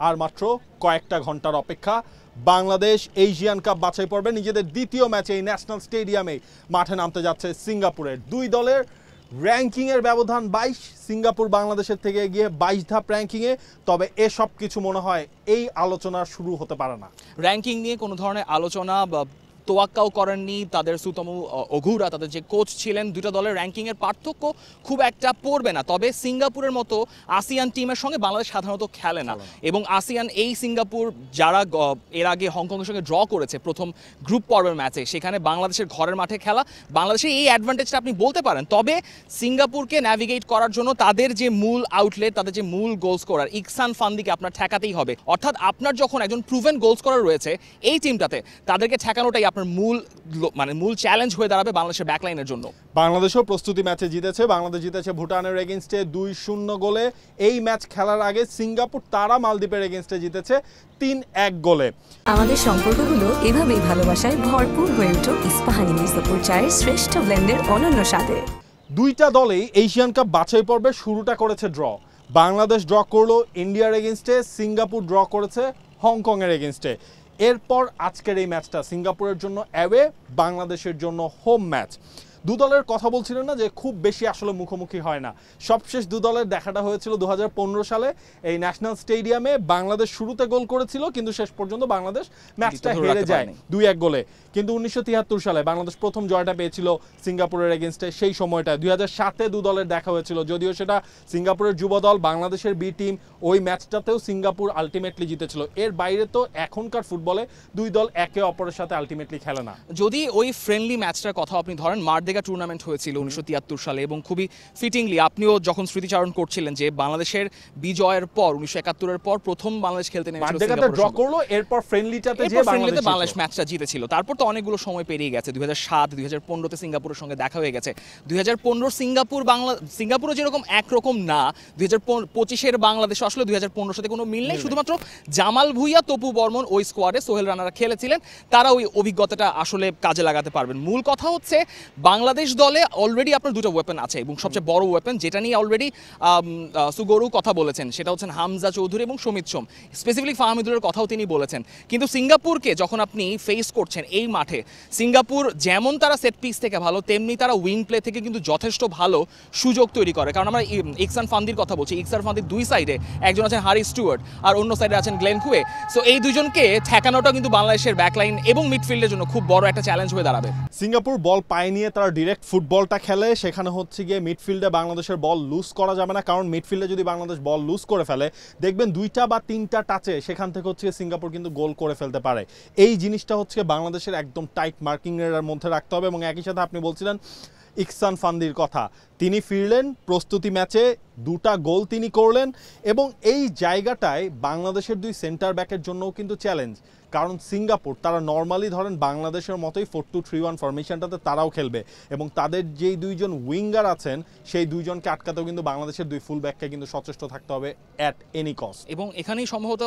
আর মাত্র কয়েকটা ঘন্টার অপেক্ষা বাংলাদেশ এশিয়ান কাপ বাছাই পর্বে নিজেদের দ্বিতীয় ম্যাচে এই ন্যাশনাল স্টেডিয়ামে মাঠে নামতে যাচ্ছে সিঙ্গাপুরের। দুই দলের র্যাঙ্কিংয়ের ব্যবধান 22, সিঙ্গাপুর বাংলাদেশের থেকে এগিয়ে 22 ধাপ র্যাঙ্কিংয়ে। তবে এসব কিছু মনে হয় এই আলোচনা শুরু হতে পারে না। র্যাঙ্কিং নিয়ে কোনো ধরনের আলোচনা বা তোয়াক্কাও করেননি তাদের সুতমু অঘুরা, তাদের যে কোচ ছিলেন। দুটো দলের র্যাঙ্কিংয়ের পার্থক্য খুব একটা পড়বে না। তবে সিঙ্গাপুরের মতো আসিয়ান টিমের সঙ্গে বাংলাদেশ সাধারণত খেলে না, এবং আসিয়ান এই সিঙ্গাপুর যারা এর আগে হংকংয়ের সঙ্গে ড্র করেছে প্রথম গ্রুপ পর্বের ম্যাচে, সেখানে বাংলাদেশের ঘরের মাঠে খেলা, বাংলাদেশের এই অ্যাডভান্টেজটা আপনি বলতে পারেন। তবে সিঙ্গাপুরকে ন্যাভিগেট করার জন্য তাদের যে মূল আউটলেট, তাদের যে মূল গোল স্কোরার ইকসান ফান্দিকে আপনার ঠেকাতেই হবে। অর্থাৎ আপনার যখন একজন প্রুভেন গোল স্কোরার রয়েছে এই টিমটাতে, তাদেরকে ঠেকানোটাই মূল চ্যালেঞ্জ হয়ে দাঁড়াবে বাংলাদেশের ব্যাকলাইনের জন্য। বাংলাদেশও প্রস্তুতি ম্যাচে জিতেছে। বাংলাদেশ জিতেছে ভুটানের এগেইনস্টে 2-0 গোলে। এই ম্যাচ খেলার আগে সিঙ্গাপুর তারা মালদ্বীপের এগেইনস্টে জিতেছে 3-1 গোলে। আমাদের সম্পর্কগুলো এভাবেই ভালোবাসায় ভরপুর হয়ে উঠো ইস্পাহানি মির্জাপুর চায়ের শ্রেষ্ঠ ব্লেন্ডের অনন্য স্বাদে। দুইটা দলেই এশিয়ান কাপ বাছাই পর্বে শুরুটা করেছে ড্র। বাংলাদেশ ড্র করলো ইন্ডিয়ার এগেইনস্টে, সিঙ্গাপুর ড্র করেছে হংকংয়ের এগেইনস্টে। এরপর আজকের এই ম্যাচটা সিঙ্গাপুরের জন্য অ্যাওয়ে, বাংলাদেশের জন্য হোম ম্যাচ। দু দলের কথা বলছিলেন না যে খুব বেশি আসলে মুখোমুখি হয় না। সবশেষ দু দলের দেখাটা হয়েছিল 2015 সালে এই ন্যাশনাল স্টেডিয়ামে। বাংলাদেশ শুরুতে গোল করেছিল, কিন্তু শেষ পর্যন্ত বাংলাদেশ ম্যাচটা হেরে যায় 2-1 গোলে। কিন্তু 1973 সালে বাংলাদেশ প্রথম জয়টা পেয়েছিল সিঙ্গাপুরের এগেইনস্টে। সেই সময়টা 2007-এ দু দলের দেখা হয়েছিল, যদিও সেটা সিঙ্গাপুরের যুব দল, বাংলাদেশের বি টিম। ওই ম্যাচটাতেও সিঙ্গাপুর আলটিমেটলি জিতেছিল। এর বাইরে তো এখনকার ফুটবলে দুই দল একে অপরের সাথে আলটিমেটলি খেলে না। যদি ওই ফ্রেন্ডলি ম্যাচটার কথা আপনি ধরেন, মারদেগা টুর্নামেন্ট হয়েছিল 1973 সালে, এবং খুবই ফিটিংলি আপনিও যখন স্মৃতিচারণ করছিলেন যে বাংলাদেশের বিজয়ের পর 1971-এর পর প্রথম বাংলাদেশ খেলতে নেমেছিল, মারদেগাতে ড্র করলো, এরপর ফ্রেন্ডলিটাতে যে বাংলাদেশ ম্যাচটা জিতেছিল। তারপর তো অনেকগুলো সময় পেরিয়ে গেছে। 2007, 2015-তে সিঙ্গাপুরের সঙ্গে দেখা হয়ে গেছে। 2015 সিঙ্গাপুরও যেরকম একরকম না, 2025-এর বাংলাদেশ আসলে 2015 সাথে কোনো মিল নেই। শুধুমাত্র জামাল ভুইয়া, তপু বর্মন ওই স্কোয়াডে, সোহেল রানারা খেলেছিলেন, তারা ওই অভিজ্ঞতাটা আসলে কাজে লাগাতে পারবেন। মূল কথা হচ্ছে বাংলাদেশ দলে অলরেডি আপনার দুটো ওয়েপন আছে, এবং সবচেয়ে বড় ওয়েপন যেটা নিয়ে অলরেডি সুগরু কথা বলেছেন সেটা হচ্ছেন হামজা চৌধুরী এবং সমিত সোম। স্পেসিফিকলি ফাহমিদুলের কথাও তিনি বলেছেন। কিন্তু সিঙ্গাপুরকে যখন আপনি ফেস করছেন এই মাঠে, সিঙ্গাপুর যেমন তারা সেট পিস থেকে ভালো, তেমনি তারা উইং প্লে থেকে কিন্তু যথেষ্ট ভালো সুযোগ তৈরি করে। কারণ আমরা ইকসান ফান্দির কথা বলছি, ইকসান ফান্দির দুই সাইডে একজন আছেন হারি স্টুয়ার্ট, আর অন্য সাইডে আছেন গ্লেন কুয়ে। সো এই দুজনকে ঠেকানোটা কিন্তু বাংলাদেশের ব্যাকলাইন এবং মিডফিল্ডের জন্য খুব বড় একটা চ্যালেঞ্জ হয়ে দাঁড়াবে। সিঙ্গাপুর বল পায় নিয়ে তারা ডিরেক্ট ফুটবলটা খেলে। সেখানে হচ্ছে গিয়ে মিডফিল্ডে বাংলাদেশের বল লুজ করা যাবে না, কারণ মিডফিল্ডে যদি বাংলাদেশ বল লুজ করে ফেলে, দেখবেন 2টা বা 3টা টাচে সেখান থেকে হচ্ছে সিঙ্গাপুর কিন্তু গোল করে ফেলতে পারে। এই জিনিসটা হচ্ছে বাংলাদেশের একদম টাইট মার্কিংয়ের মধ্যে রাখতে হবে। এবং একই সাথে আপনি বলছিলেন ইকসান ফান্দির কথা, তিনি ফিরলেন প্রস্তুতি ম্যাচে, 2টা গোল তিনি করলেন। এবং এই জায়গাটায় বাংলাদেশের দুই সেন্টার ব্যাকের জন্যও কিন্তু চ্যালেঞ্জ, কারণ সিঙ্গাপুর তারা নর্মালি ধরেন বাংলাদেশের মতোই 4-2-3-1 ফরমেশনটাতে তারাও খেলবে, এবং তাদের যেই দুইজন উইঙ্গার আছেন সেই দুইজনকে আটকাতেও কিন্তু বাংলাদেশের দুই ফুল ব্যাককে কিন্তু সচেষ্ট থাকতে হবে অ্যাট এনি কস্ট। এবং এখানেই সম্ভবত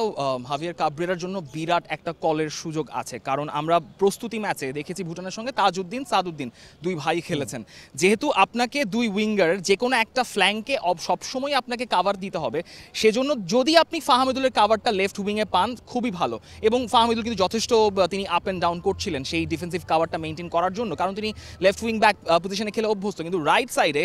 হাভিয়ার কাবরেরার জন্য বিরাট একটা কলের সুযোগ আছে, কারণ আমরা প্রস্তুতি ম্যাচে দেখেছি ভুটানের সঙ্গে তাজউদ্দিন, সাদউদ্দিন দুই ভাই খেলেছেন। যেহেতু আপনাকে দুই উইঙ্গার যে কোনো একটা ফ্ল্যাঙ্কে সবসময় আপনাকে কাভার দিতে হবে, সেজন্য যদি আপনি ফাহমিদুলের কাভারটা লেফট উইংয়ে পান খুবই ভালো। এবং ফাহমিদুল কিন্তু যথেষ্ট তিনি আপ অ্যান্ড ডাউন করছিলেন সেই ডিফেন্সিভ কাভারটা মেনটেন করার জন্য, কারণ তিনি লেফট উইং ব্যাক পজিশনে খেলে অভ্যস্ত। কিন্তু রাইট সাইডে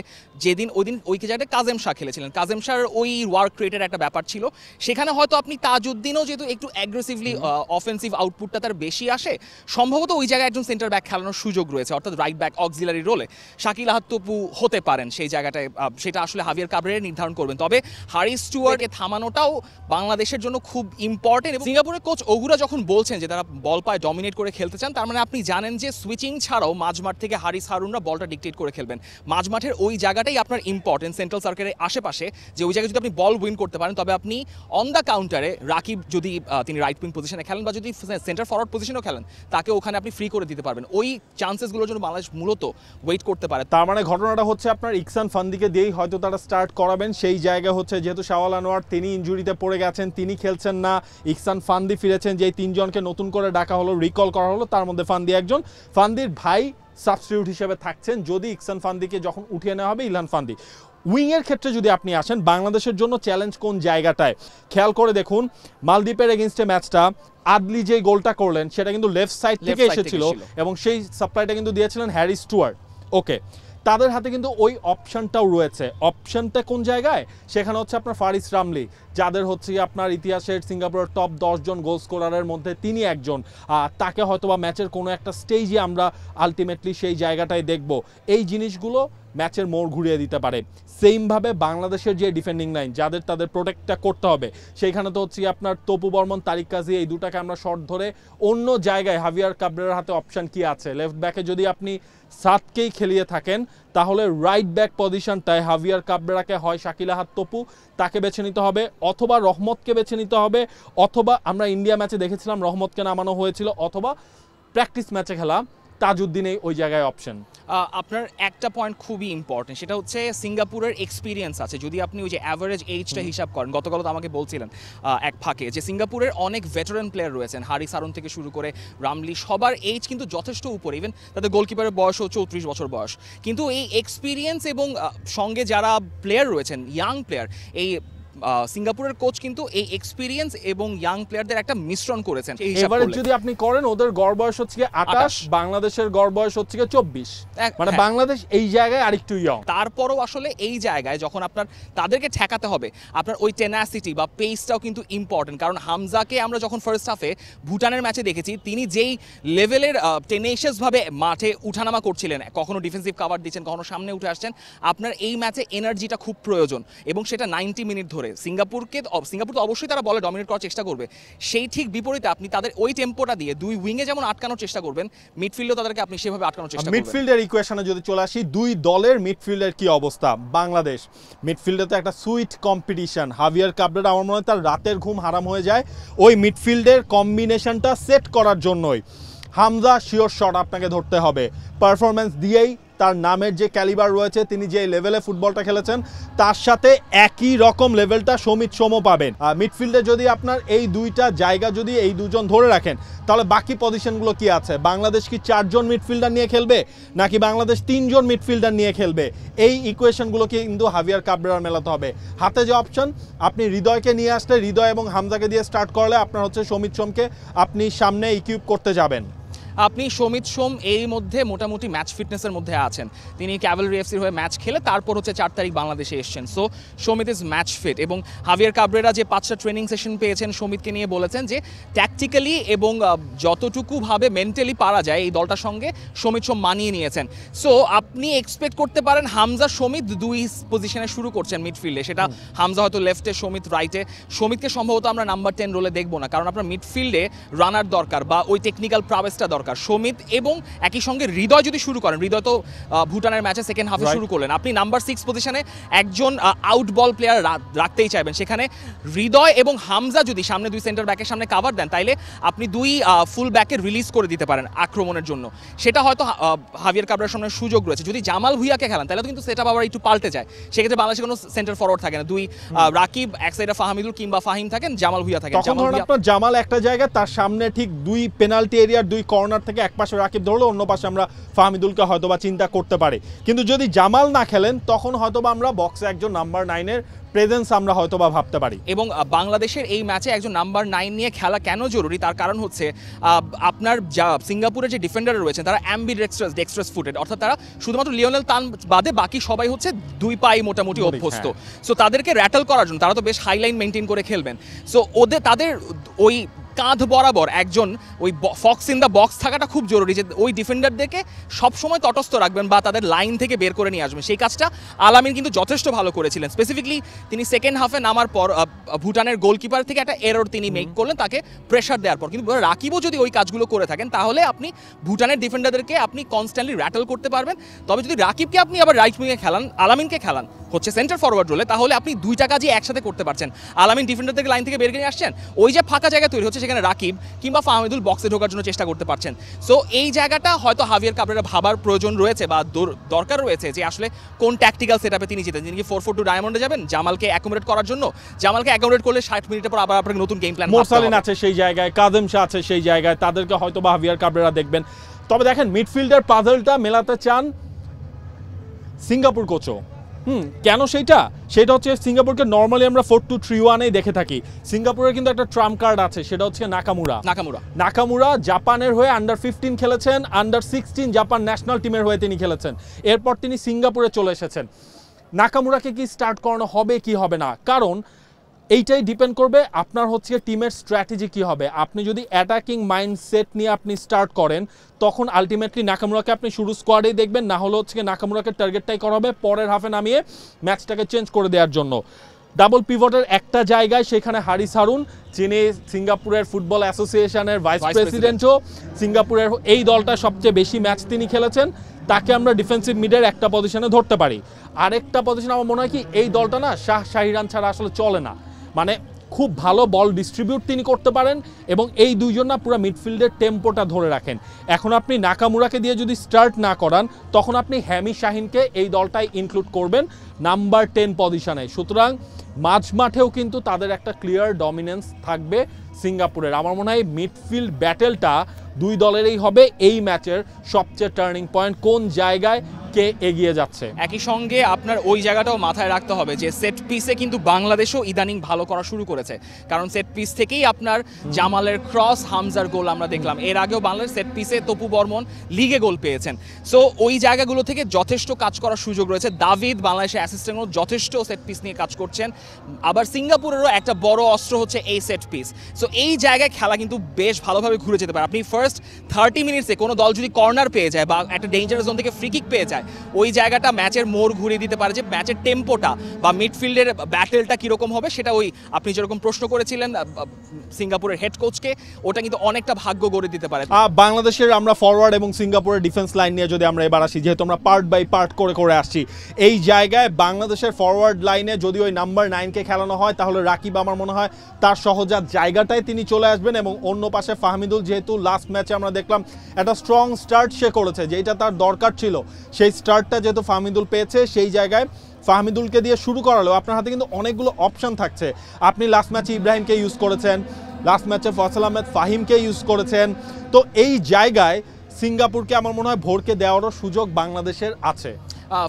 ওই জায়গায় কাজেম শাহ খেলেছিলেন, কাজেম শাহর ওই ওয়ার্ক রেটের একটা ব্যাপার ছিল। সেখানে হয়তো আপনি তাজউদ্দিনও যেহেতু একটু অ্যাগ্রেসিভলি অফেন্সিভ আউটপুটটা তার বেশি আসে, সম্ভবত ওই জায়গায় একজন সেন্টার ব্যাক খেলানোর সুযোগ রয়েছে, অর্থাৎ রাইট ব্যাক অক্সিলারি রোলে শাকিল আহাদ তপু হতে পারেন সেই জায়গাটায়। সেটা আসলে হাভিয়ার কাবরেরা নির্ধারণ করবেন। তবে হারি স্টুয়ার্টকে থামানোটাও বাংলাদেশের জন্য খুব ইম্পর্টেন্ট। এবং সিঙ্গাপুরের কোচ অগুরা যখন বলছেন যে তারা বল পায় ডমিনেট করে খেলতে চান, তার মানে আপনি জানেন যে সুইচিং ছাড়াও মাঝমাঠ থেকে হারিস হারুনরা বলটা ডিকটেট করে খেলবেন। মাঝমাঠের ওই জায়গাটাই আপনার ইম্পর্টেন্ট, সেন্ট্রাল সার্কেলের আশেপাশে, যে ওই জায়গায় যদি আপনি বল উইন করতে পারেন, তবে আপনি অন দ্য কাউন্টারে রাকিব যদি তিনি রাইট উইং পজিশনে খেলেন বা যদি সেন্টার ফরওয়ার্ড পজিশনেও খেলেন, তাকে ওখানে আপনি ফ্রি করে দিতে পারবেন। ওই চান্সেসগুলোর জন্য বাংলাদেশ মূলত ওয়েট করতে পারে। তার মানে ঘটনাটা হচ্ছে আপনার ইকসান ফান্দিকে দিয়েই হয়তো তারা স্টার্ট করাবেন। সেই জায়গা হচ্ছে যেহেতু শাওয়াল আনোয়ার তিনি ইনজুরিতে পড়ে গেছেন, তিনি খেলছেন না, ইকসান ফান্দি ফিরেছেন, যেই তিনজনকে নতুন করে ডাকা হলো, রিকল করা হলো, তার মধ্যে ফান্দি একজন। ফান্দির ভাই সাবস্টিটিউট হিসেবে থাকছেন যদি ইকসান ফান্দিকে যখন উঠিয়ে নেওয়া হবে ইলহান ফান্দি। উইংয়ের ক্ষেত্রে যদি আপনি আসেন, বাংলাদেশের জন্য চ্যালেঞ্জ কোন জায়গাটায় খেয়াল করে দেখুন। মালদ্বীপের এগেইনস্টে ম্যাচটা আদলি যে গোলটা করলেন সেটা কিন্তু লেফট সাইড থেকে এসেছিল এবং সেই সাপ্লাইটা কিন্তু দিয়েছিলেন হ্যারি স্টুয়ার্ট। ওকে, তাদের হাতে কিন্তু ওই অপশনটাও রয়েছে। অপশনটা কোন জায়গায়? সেখানে হচ্ছে আপনার ফারিস রামলি, যাদের হচ্ছে আপনার ইতিহাসের সিঙ্গাপুরের টপ 10 জন গোল স্কোরারের মধ্যে তিনি একজন। তাকে হয়তোবা ম্যাচের কোনো একটা স্টেজে আমরা আলটিমেটলি সেই জায়গাটায় দেখব। এই জিনিসগুলো ম্যাচের মোড় ঘুরিয়ে দিতে পারে। সেমভাবে বাংলাদেশের যে ডিফেন্ডিং লাইন, যাদের তাদের প্রোটেক্টটা করতে হবে, সেইখানে তো হচ্ছে আপনার তপু বর্মন, তারিক কাজী, এই দুটাকে আমরা শর্ট ধরে অন্য জায়গায় হাভিয়ার কাবরেরার হাতে অপশন কি আছে? লেফট ব্যাকে যদি আপনি সাতকেই খেলিয়ে থাকেন, তাহলে রাইট ব্যাক পজিশনটায় হাভিয়ার কাবরেরাকে হয় শাকিল আহাদ তপু তাকে বেছে নিতে হবে, অথবা রহমতকে বেছে নিতে হবে, অথবা আমরা ইন্ডিয়া ম্যাচে দেখেছিলাম রহমতকে নামানো হয়েছিল, অথবা প্র্যাকটিস ম্যাচে খেলা তাজউদ্দিনেই ওই জায়গায় অপশন। আপনার একটা পয়েন্ট খুবই ইম্পর্টেন্ট, সেটা হচ্ছে সিঙ্গাপুরের এক্সপিরিয়েন্স আছে। যদি আপনি ওই যে অ্যাভারেজ এইজটা হিসাব করেন, গতকাল তো আমাকে বলছিলেন এক ফাঁকে যে সিঙ্গাপুরের অনেক ভেটারেন প্লেয়ার রয়েছেন, হারিস আরন থেকে শুরু করে রামলি, সবার এইজ কিন্তু যথেষ্ট উপরে। ইভেন তাদের গোলকিপারের বয়সও 34 বছর বয়স। কিন্তু এই এক্সপিরিয়েন্স এবং সঙ্গে যারা প্লেয়ার রয়েছেন, ইয়াং প্লেয়ার, এই সিঙ্গাপুরের কোচ কিন্তু এই এক্সপিরিয়েন্স এবং ইয়াং প্লেয়ারদের একটা মিশ্রণ করেছেন। এবারে যদি আপনি করেন, ওদের গড় বয়স হচ্ছে 28, বাংলাদেশের গড় বয়স হচ্ছে 24, মানে বাংলাদেশ এই জায়গায় আরেকটু ইয়ং। তারপরও আসলে এই জায়গায় যখন আপনার তাদেরকে ঠেকাতে হবে, আপনার ওই টেনাসিটি বা পেসটাও কিন্তু ইম্পর্টেন্ট। কারণ হামজাকে আমরা যখন ফার্স্ট হাফে ভুটানের ম্যাচে দেখেছি, তিনি যেই লেভেলের টেনেশিয়াসভাবে মাঠে উঠানামা করছিলেন, কখনো ডিফেন্সিভ কাভার দিচ্ছেন, কখনো সামনে উঠে আসছেন, আপনার এই ম্যাচে এনার্জিটা খুব প্রয়োজন এবং সেটা 90 মিনিট ধরে। সিঙ্গাপুর তো অবশ্যই তারা বলে ডমিনেট করার চেষ্টা করবে, সেই ঠিক বিপরীতে আপনি তাদের ওই টেম্পোটা দিয়ে দুই উইংয়ে যেমন আটকানোর চেষ্টা করবেন, মিডফিল্ডও তাদেরকে আপনি সেভাবে আটকানোর চেষ্টা করবেন। মিডফিল্ডের ইকুয়েশনে যদি চলে আসি, দুই দলের মিডফিল্ডের কি অবস্থা? বাংলাদেশ মিডফিল্ডে তো একটা সুইট কম্পিটিশন। হাভিয়ার কাবরেরা আমার মনে হয় তার রাতের ঘুম হারাম হয়ে যায় ওই মিডফিল্ডের কম্বিনেশনটা সেট করার জন্যই। হামজা শিওর শট আপনাকে ধরতে হবে, পারফরমেন্স দিয়েই তার নামের যে ক্যালিবার রয়েছে, তিনি যে লেভেলে ফুটবলটা খেলেছেন তার সাথে একই রকম লেভেলটা সমিত সোমও পাবেন। মিডফিল্ডে যদি আপনার এই দুইটা জায়গা যদি এই দুজন ধরে রাখেন, তাহলে বাকি পজিশনগুলো কি আছে? বাংলাদেশ কি 4 জন মিডফিল্ডার নিয়ে খেলবে, নাকি বাংলাদেশ 3 জন মিডফিল্ডার নিয়ে খেলবে? এই ইকুয়েশনগুলোকে কিন্তু হাভিয়ার কাবরেরার মেলাতে হবে। হাতে যে অপশন, আপনি হৃদয়কে নিয়ে আসলে, হৃদয় এবং হামজাকে দিয়ে স্টার্ট করলে আপনার হচ্ছে সমিত সোমকে আপনি সামনে ইকুইপ করতে যাবেন। আপনি সমিত সোম এই মধ্যে মোটামুটি ম্যাচ ফিটনেসের মধ্যে আছেন। তিনি ক্যাভেলরি এফসির হয়ে ম্যাচ খেলে তারপর হচ্ছে 4 তারিখ বাংলাদেশে এসেছেন। So Samit is match fit এবং হাভিয়ার কাবরেরা যে 5টা ট্রেনিং সেশন পেয়েছেন সমিতকে নিয়ে বলেছেন যে ট্যাকটিক্যালি এবং যতটুকুভাবে মেন্টালি পারা যায় এই দলটার সঙ্গে সমিত সোম মানিয়ে নিয়েছেন। সো আপনি এক্সপেক্ট করতে পারেন হামজা সমিত দুই পজিশনে শুরু করছেন মিডফিল্ডে, সেটা হামজা হয়তো লেফটে, সমিত রাইটে। সমিতকে সম্ভবত আমরা নাম্বার 10 রোলে দেখবো না, কারণ আপনার মিডফিল্ডে রানার দরকার বা ওই টেকনিক্যাল প্রাবেসটা দরকার। সমিত এবং একই সঙ্গে হৃদয় যদি শুরু করেন, হৃদয় তো ভুটানের ম্যাচে সেকেন্ড হাফে শুরু করলেন, আপনি নাম্বার 6 পজিশনে একজন আউট বল প্লেয়ার রাখতেই চাইবেন। সেখানে হৃদয় এবং হামজা যদি সামনে দুই সেন্টার ব্যাকের সামনে কাভার দেন, তাইলে আপনি দুই ফুল ব্যাকে রিলিজ করে দিতে পারেন আক্রমণের জন্য। সেটা হয়তো হাভিয়ার কাবরেরার সামনে সুযোগ রয়েছে। যদি জামাল ভুঁইয়াকে খেলান তাহলে কিন্তু সেটা আবার একটু পাল্টে যায়। সেক্ষেত্রে বাংলাদেশে কোনো সেন্টার ফরওয়ার্ড থাকে না, দুই রাকিব এক সাইডে ফাহামিদুল কিংবা ফাহিম থাকেন, জামাল ভুঁইয়া থাকেন। জামাল একটা জায়গায়, তার সামনে ঠিক দুই পেনাল্টি এরিয়ার দুই কর্নার থেকে এক পাশে রাকিব ধরলো, অন্য পাশে আমরা ফাহমিদুলকে হয়তোবা চিন্তা করতে পারি। কিন্তু যদি জামাল না খেলেন, তখন হয়তোবা আমরা বক্সে একজন নাম্বার 9-এর প্রেজেন্স আমরা হয়তোবা ভাবতে পারি। এবং বাংলাদেশের এই ম্যাচে একজন নাম্বার 9 নিয়ে খেলা কেন জরুরি, তার কারণ হচ্ছে আপনার সিঙ্গাপুরের যে ডিফেন্ডার রয়েছে তারা ডেক্সট্রাস ফুটেড, অর্থাৎ তারা শুধুমাত্র লিওনেল তান বাদে বাকি সবাই হচ্ছে দুই পায়ে মোটামুটি অভ্যস্ত। সো তাদেরকে র্যাটল করার জন্য তারা তো বেশ হাইলাইন মেনটেন করে খেলবেন। সো তাদের ওই কাঁধ বরাবর একজন ওই ফক্স ইন দ্য বক্স থাকাটা খুব জরুরি, যে ওই ডিফেন্ডারদেরকে সবসময় তটস্থ রাখবেন বা তাদের লাইন থেকে বের করে নিয়ে আসবেন। সেই কাজটা আলামিন কিন্তু যথেষ্ট ভালো করেছিলেন। স্পেসিফিকলি তিনি সেকেন্ড হাফে নামার পর ভুটানের গোলকিপার থেকে একটা এরর তিনি মেক করলেন তাকে প্রেশার দেওয়ার পর। কিন্তু রাকিবও যদি ওই কাজগুলো করে থাকেন, তাহলে আপনি ভুটানের ডিফেন্ডারদেরকে আপনি কনস্ট্যান্টলি র্যাটল করতে পারবেন। তবে যদি রাকিবকে আপনি আবার রাইট উইংয়ে খেলান, আলামিনকে খেলান হচ্ছে সেন্টার ফরওয়ার্ড রোলে, তাহলে আপনি দুইটা কাজই একসাথে করতে পারছেন। আলামিন ডিফেন্ডারদেরকে লাইন থেকে বের করে আসছেন, ওই যে ফাঁকা জায়গা তৈরি হচ্ছে সেখানে রাকিব কিংবা ফাহমিদুল বক্সে ঢোকার জন্য চেষ্টা করতে পারছেন। সো এই জায়গাটা হয়তো হাভিয়ার কাবরেরা ভাবার প্রয়োজন রয়েছে বা দরকার রয়েছে যে আসলে কোন ট্যাকটিক্যাল সেটআপে তিনি যেতেন। তিনি কি 4-4-2 ডায়মন্ডে যাবেন জামালকে অ্যাকোমোডেট করার জন্য? জামালকে অ্যাকোমোডেট করলে 60 মিনিটের পর আবার আপনাকে নতুন গেম প্ল্যান। মোরসালিন আছে সেই জায়গায়, কাদেম শাহ আছে সেই জায়গায়, তাদেরকে হয়তো বা হাভিয়ার কাবরেরা দেখবেন। তবে দেখেন মিডফিল্ডের পাজলটা মেলাতে চান সিঙ্গাপুর কোচও। কেন সেটা হচ্ছে সিঙ্গাপুরকে নর্মালি আমরা 4-2-3-1-এই দেখে থাকি। সিঙ্গাপুরের কিন্তু একটা ট্রাম্প কার্ড আছে, সেটা হচ্ছে নাকামুরা জাপানের হয়ে আন্ডার-15 খেলেছেন, আন্ডার-16 জাপান ন্যাশনাল টিমের হয়ে তিনি খেলেছেন, এরপর তিনি সিঙ্গাপুরে চলে এসেছেন। নাকামুরাকে কি স্টার্ট করানো হবে কি হবে না, কারণ এইটাই ডিপেন্ড করবে আপনার হচ্ছে টিমের স্ট্র্যাটেজি কি হবে। আপনি যদি অ্যাটাকিং মাইন্ডসেট নিয়ে আপনি স্টার্ট করেন তখন আলটিমেটলি নাকামুরাকে আপনি শুরু স্কোয়াডেই দেখবেন, না হলে হচ্ছে নাকামুরাকে টার্গেটটাই করা হবে পরের হাফে নামিয়ে ম্যাচটাকে চেঞ্জ করে দেওয়ার জন্য। ডাবল পিভটের একটা জায়গায় সেখানে হারিস হারুন, যিনি সিঙ্গাপুরের ফুটবল অ্যাসোসিয়েশনের ভাইস প্রেসিডেন্টও, সিঙ্গাপুরের এই দলটা সবচেয়ে বেশি ম্যাচ তিনি খেলেছেন, তাকে আমরা ডিফেন্সিভ মিডের একটা পজিশনে ধরতে পারি। আরেকটা পজিশন আমার মনে হয় কি, এই দলটা না শাহিরান ছাড়া আসলে চলে না, মানে খুব ভালো বল ডিস্ট্রিবিউট তিনি করতে পারেন এবং এই দুইজন না পুরো মিডফিল্ডের টেম্পোটা ধরে রাখেন। এখন আপনি নাকামুরাকে দিয়ে যদি স্টার্ট না করান তখন আপনি হ্যামি শাহিনকে এই দলটায় ইনক্লুড করবেন নাম্বার 10 পজিশনে। সুতরাং মাঝ মাঠেও কিন্তু তাদের একটা ক্লিয়ার ডমিনেন্স থাকবে সিঙ্গাপুরের। আমার মনে হয় মিডফিল্ড ব্যাটেলটা দুই দলেরই হবে এই ম্যাচের সবচেয়ে টার্নিং পয়েন্ট, কোন জায়গায় কে এগিয়ে যাচ্ছে। একই সঙ্গে আপনার ওই জায়গাটাও মাথায় রাখতে হবে যে সেট পিসে কিন্তু বাংলাদেশও ইদানিং ভালো করা শুরু করেছে, কারণ সেট পিস থেকেই আপনার জামালের ক্রস, হামজার গোল আমরা দেখলাম। এর আগেও বাংলাদেশ সেট পিসে তপু বর্মন লিগে গোল পেয়েছেন। সো ওই জায়গাগুলো থেকে যথেষ্ট কাজ করার সুযোগ রয়েছে। দাভিদ বাংলাদেশের অ্যাসিস্ট্যান্টও যথেষ্ট সেট পিস নিয়ে কাজ করছেন। আবার সিঙ্গাপুরেরও একটা বড় অস্ত্র হচ্ছে এই সেট পিস। সো এই জায়গায় খেলা কিন্তু বেশ ভালোভাবে ঘুরে যেতে পারে। আপনি ফার্স্ট 30 মিনিটসে কোনো দল যদি কর্নার পেয়ে যায় বা একটা ডেঞ্জারাস জোন থেকে ফ্রি কিক পেয়ে যায়, ওই জায়গাটা ম্যাচের মোড় ঘুরিয়ে দিতে পারে, যে ম্যাচের টেম্পোটা বা মিডফিল্ডের ব্যাটেলটা কীরকম হবে সেটা ওই আপনি যেরকম প্রশ্ন করেছিলেন সিঙ্গাপুরের হেড কোচকে, ওটা কিন্তু অনেকটা ভাগ্য গড়ে দিতে পারে। বাংলাদেশের আমরা ফরওয়ার্ড এবং সিঙ্গাপুরের ডিফেন্স লাইন নিয়ে যদি আমরা এবার আসি, যেহেতু আমরা পার্ট বাই পার্ট করে আসছি, এই জায়গায় বাংলাদেশের ফরওয়ার্ড লাইনে যদি ওই নাম্বার 9কে খেলানো হয় তাহলে রাকিব আমার মনে হয় তার সহজাত জায়গাটায় তিনি চলে আসবেন। এবং অন্য পাশে ফাহমিদুল, যেহেতু লাস্ট ম্যাচে আমরা দেখলাম একটা স্ট্রং স্টার্ট সে করেছে, যেটা তার দরকার ছিল, সেই স্টার্টটা যেহেতু ফাহমিদুল পেয়েছে, সেই জায়গায় ফাহমিদুলকে দিয়ে শুরু করালেও আপনার হাতে কিন্তু অনেকগুলো অপশন থাকছে। আপনি লাস্ট ম্যাচে ইব্রাহিমকে ইউজ করেছেন, লাস্ট ম্যাচে ফয়সাল আহমেদ ফাহিমকে ইউজ করেছেন, তো এই জায়গায় সিঙ্গাপুরকে আমার মনে হয় ভোরকে দেওয়ারও সুযোগ বাংলাদেশের আছে।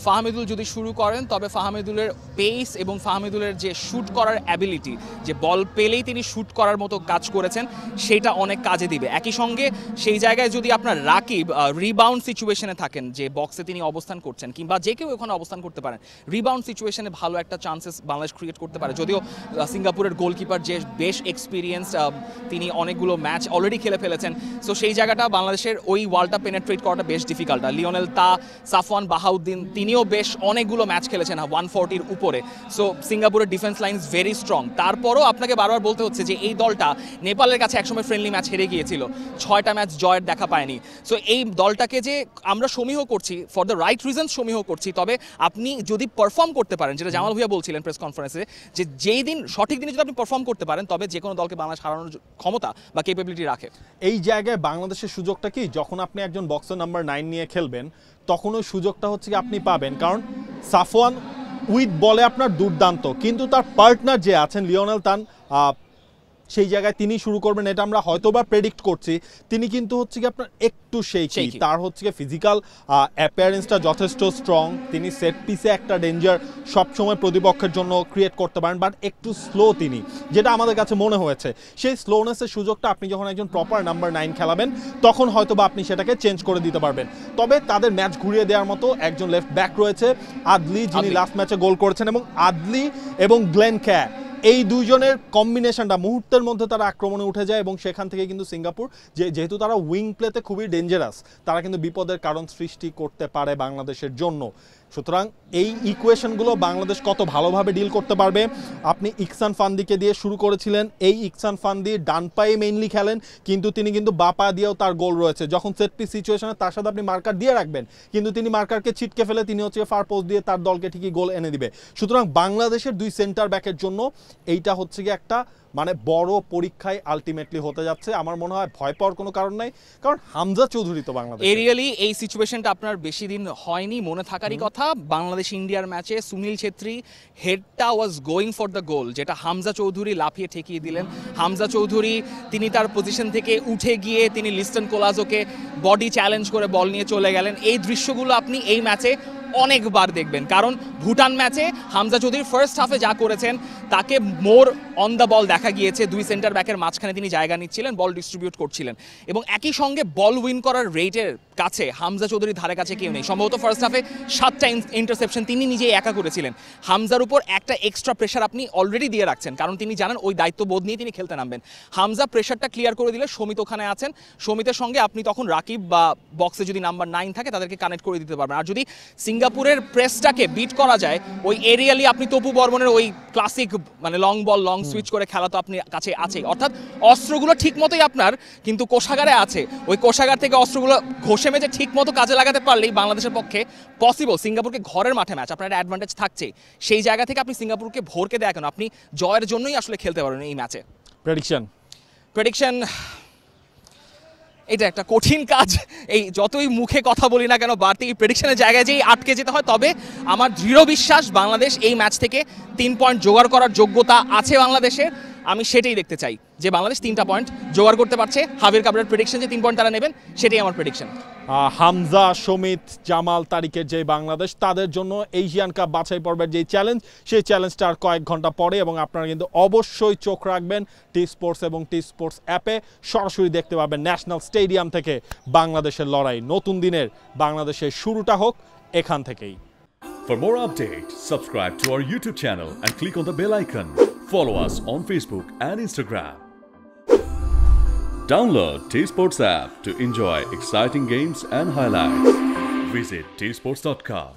ফাহমিদুল যদি শুরু করেন তবে ফাহমিদুলের পেস এবং ফাহমিদুলের যে শ্যুট করার অ্যাবিলিটি, যে বল পেলেই তিনি শ্যুট করার মতো কাজ করেছেন, সেটা অনেক কাজে দিবে। একই সঙ্গে সেই জায়গায় যদি আপনার রাকিব রিবাউন্ড সিচুয়েশনে থাকেন, যে বক্সে তিনি অবস্থান করছেন কিংবা যে কেউ ওখানে অবস্থান করতে পারেন, রিবাউন্ড সিচুয়েশনে ভালো একটা চান্সেস বাংলাদেশ ক্রিয়েট করতে পারে। যদিও সিঙ্গাপুরের গোলকিপার যে বেশ এক্সপিরিয়েন্স, তিনি অনেকগুলো ম্যাচ অলরেডি খেলে ফেলেছেন, সো সেই জায়গাটা বাংলাদেশের ওই ওয়ালটা পেনেট্রেট করাটা বেশ ডিফিকাল্ট। লিওনেল তা, সাফওয়ান বাহাউদ্দিন, তিনিও বেশ অনেকগুলো ম্যাচ খেলেছেন 140-র উপরে। সো সিঙ্গাপুরের defence line is very strong. তারপরও আপনাকে বারবার বলতে হচ্ছে যে এই দলটা নেপালের কাছে একসময় ফ্রেন্ডলি ম্যাচ হেরে গিয়েছিল, 6টা ম্যাচ জয়ের দেখা পায়নি। সো এই দলটাকে যে আমরা সমীহ করছি ফর দ্য রাইট রিজনস সমীহ করছি, তবে আপনি যদি পারফর্ম করতে পারেন, যেটা জামাল ভুঁইয়া বলছিলেন প্রেস কনফারেন্সে, যে যেই দিন সঠিক দিনে যদি আপনি পারফর্ম করতে পারেন তবে যে কোনো দলকে বাংলাদেশ হারানোর ক্ষমতা বা ক্যাপাবিলিটি রাখে। এই জায়গায় বাংলাদেশের সুযোগটা কি, যখন আপনি একজন বক্সার নাম্বার 9 নিয়ে খেলবেন তখন ওই সুযোগটা হচ্ছে কি আপনি পাবেন, কারণ সাফওয়ান উইথ বলে আপনার দুর্দান্ত, কিন্তু তার পার্টনার যে আছেন লিওনেল তান, সেই জায়গায় তিনি শুরু করবেন, এটা আমরা হয়তোবা প্রেডিক্ট করছি। তিনি কিন্তু হচ্ছে কি আপনার একটু শেকি, তার হচ্ছে কি ফিজিক্যাল অ্যাপিয়ারেন্সটা যথেষ্ট স্ট্রং, তিনি সেট পিসে একটা ডেঞ্জার সবসময় প্রতিপক্ষের জন্য ক্রিয়েট করতে পারেন, বাট একটু স্লো তিনি, যেটা আমাদের কাছে মনে হয়েছে। সেই স্লোনেসের সুযোগটা আপনি যখন একজন প্রপার নাম্বার 9 খেলাবেন তখন হয়তোবা আপনি সেটাকে চেঞ্জ করে দিতে পারবেন। তবে তাদের ম্যাচ ঘুরিয়ে দেওয়ার মতো একজন লেফট ব্যাক রয়েছে, আদলি, যিনি লাস্ট ম্যাচে গোল করেছেন, এবং আদলি এবং গ্লেন ক্যা, এই দুইজনের কম্বিনেশনটা মুহূর্তের মধ্যে তারা আক্রমণে উঠে যায় এবং সেখান থেকে কিন্তু সিঙ্গাপুর যেহেতু তারা উইং প্লেতে খুবই ডেঞ্জারাস, তারা কিন্তু বিপদের কারণ সৃষ্টি করতে পারে বাংলাদেশের জন্য। সুতরাং এই ইকুয়েশনগুলো বাংলাদেশ কত ভালোভাবে ডিল করতে পারবে। আপনি ইকসান ফান্দিকে দিয়ে শুরু করেছিলেন, এই ইকসান ফান্দি ডান পায়ে মেইনলি খেলেন, কিন্তু তিনি কিন্তু বা পা দিয়েও তার গোল রয়েছে। যখন সেট পিস সিচুয়েশনে তার সাথে আপনি মার্কার দিয়ে রাখবেন, কিন্তু তিনি মার্কারকে ছিটকে ফেলে তিনি হচ্ছে ফার পোস্ট দিয়ে তার দলকে ঠিকই গোল এনে দিবে। সুতরাং বাংলাদেশের দুই সেন্টার ব্যাকের জন্য এইটা হচ্ছে কি একটা মানে বড় পরীক্ষায় আলটিমেটলি হতে যাচ্ছে। আমার মনে হয় ভয় পাওয়ার কোনো কারণ নাই, কারণ হামজা চৌধুরী তো বাংলাদেশ এরিয়ালি এই সিচুয়েশনটা আপনার বেশি দিন হয়নি, মনে থাকারই কথা। বাংলাদেশ ইন্ডিয়ার ম্যাচে সুনীল ছেত্রী হেডটা was going for the goal, যেটা হামজা চৌধুরী লাফিয়ে ঠেকিয়ে দিলেন। হামজা চৌধুরী তিনি তার পজিশন থেকে উঠে গিয়ে তিনি লিস্টন কোলাজোকে বডি চ্যালেঞ্জ করে বল নিয়ে চলে গেলেন। এই দৃশ্যগুলো আপনি এই ম্যাচে অনেকবার দেখবেন, কারণ ভুটান ম্যাচে হামজা চৌধুরী ফার্স্ট হাফে যা করেছেন তাকে মোর অন দ্য বল দেখা গিয়েছে। দুই সেন্টার ব্যাকের মাঝখানে তিনি জায়গা নিচ্ছিলেন, বল ডিস্ট্রিবিউট করছিলেন, এবং একই সঙ্গে বল উইন করার রেটের কাছে হামজা চৌধুরীর ধারে কাছে কেউ নেই। সম্ভবত ফার্স্ট হাফে 7টা ইন্টারসেপশন তিনি নিজেই একা করেছিলেন। হামজার উপর একটা এক্সট্রা প্রেশার আপনি অলরেডি দিয়ে রাখছেন, কারণ তিনি জানেন ওই দায়িত্ববোধ নিয়ে তিনি খেলতে নামবেন। হামজা প্রেশারটা ক্লিয়ার করে দিলে সমিত ওখানে আছেন, সমিতের সঙ্গে আপনি তখন রাকিব বা বক্সে যদি নাম্বার 9 থাকে তাদেরকে কানেক্ট করে দিতে পারবেন। আর যদি সিঙ্গাপুরের প্রেসটাকে বিট করা যায়, ওই এরিয়ালি আপনি তপু বর্মনের ওই ক্লাসিক মানে লং বল লং সুইচ করে খেলা তো আপনি কাছে আছেই, অর্থাৎ অস্ত্রগুলো ঠিক মতোই আপনার কিন্তু কোষাগারে আছে। ওই কোষাগার থেকে অস্ত্রগুলো ঘষে মেজে ঠিক মতো কাজে লাগাতে পারলেই বাংলাদেশের পক্ষে পসিবল। সিঙ্গাপুরকে ঘরের মাঠে ম্যাচ, আপনার একটা অ্যাডভান্টেজ থাকছে, সেই জায়গা থেকে আপনি সিঙ্গাপুরকে ভোরকে দেয়া কেন, আপনি জয়ের জন্যই আসলে খেলতে পারেন এই ম্যাচে। প্রেডিকশন এটা একটা কঠিন কাজ, এই যতই মুখে কথা বলি না কেন বাড়তি প্রেডিকশনের জায়গায় যেই আটকে যেতে হয়। তবে আমার দৃঢ় বিশ্বাস বাংলাদেশ এই ম্যাচ থেকে 3 পয়েন্ট জোগাড় করার যোগ্যতা আছে বাংলাদেশের। আমি সেটাই দেখতে চাই যে বাংলাদেশ 3টা পয়েন্ট জোগাড় করতে পারছে। হাবির কাবরের প্রেডিকশন যে 3 পয়েন্ট তারা নেবেন, সেটাই আমার প্রেডিকশন। হামজা, সমিত, জামাল, তারিকের যে বাংলাদেশ, তাদের জন্য এশিয়ান কাপ বাছাই পর্বের যে চ্যালেঞ্জ, সেই চ্যালেঞ্জটা আর কয়েক ঘন্টা পরে, এবং আপনারা কিন্তু অবশ্যই চোখ রাখবেন টি স্পোর্টস এবং টি স্পোর্টস অ্যাপে। সরাসরি দেখতে পাবেন ন্যাশনাল স্টেডিয়াম থেকে বাংলাদেশের লড়াই। নতুন দিনের বাংলাদেশের শুরুটা হোক এখান থেকেই। For more updates, subscribe to our YouTube channel and click on the bell icon. Follow us on Facebook and Instagram. Download T-Sports app to enjoy exciting games and highlights. Visit tsports.com.